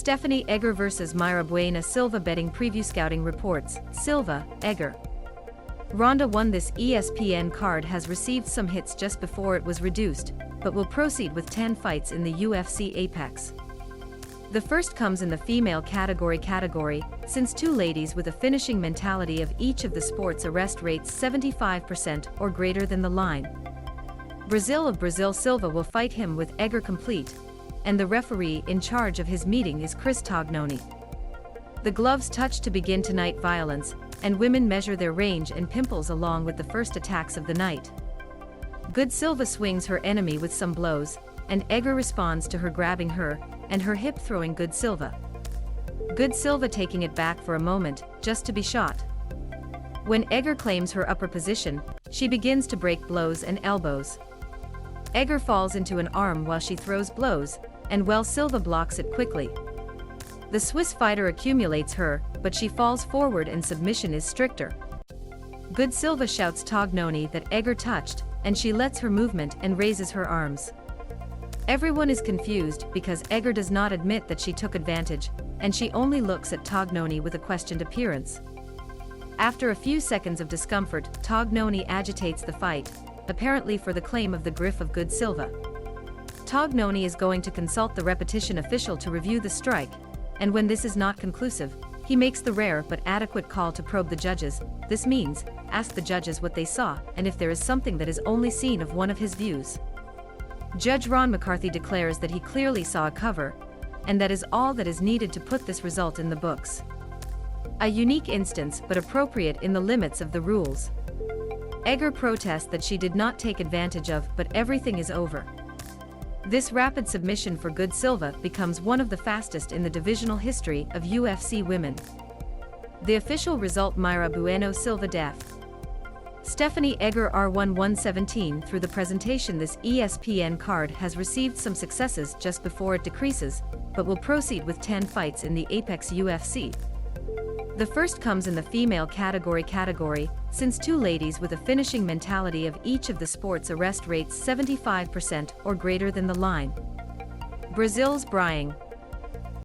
Stephanie Egger vs Mayra Buena Silva betting preview scouting reports, Silva, Egger. Ronda won. This ESPN card has received some hits just before it was reduced, but will proceed with 10 fights in the UFC Apex. The first comes in the female category, since two ladies with a finishing mentality of each of the sports arrest rates 75% or greater than the line. Brazil Silva will fight him with Egger complete, and the referee in charge of his meeting is Chris Tognoni. The gloves touch to begin tonight. Violence, and women measure their range and pimples along with the first attacks of the night. Good Silva swings her enemy with some blows, and Egger responds to her grabbing her, and her hip throwing Good Silva. Good Silva taking it back for a moment, just to be shot. When Egger claims her upper position, she begins to break blows and elbows. Egger falls into an arm while she throws blows, and Silva blocks it quickly. The Swiss fighter accumulates her, but she falls forward and submission is stricter. Good Silva shouts Tognoni that Egger touched, and she lets her movement and raises her arms. Everyone is confused because Egger does not admit that she took advantage, and she only looks at Tognoni with a questioned appearance. After a few seconds of discomfort, Tognoni agitates the fight, apparently for the claim of the Grif of Good Silva. Tognoni is going to consult the repetition official to review the strike, and when this is not conclusive, he makes the rare but adequate call to probe the judges. This means, ask the judges what they saw and if there is something that is only seen of one of his views. Judge Ron McCarthy declares that he clearly saw a cover, and that is all that is needed to put this result in the books. A unique instance but appropriate in the limits of the rules. Egger protests that she did not take advantage of, but everything is over. This rapid submission for Good Silva becomes one of the fastest in the divisional history of UFC women. The official result: Mayra BUENO Silva def. Stephanie Egger R1 117. Through the presentation, this ESPN card has received some successes just before it decreases, but will proceed with 10 fights in the Apex UFC. The first comes in the female category, since two ladies with a finishing mentality of each of the sports arrest rates 75% or greater than the line. Brazil's Brying,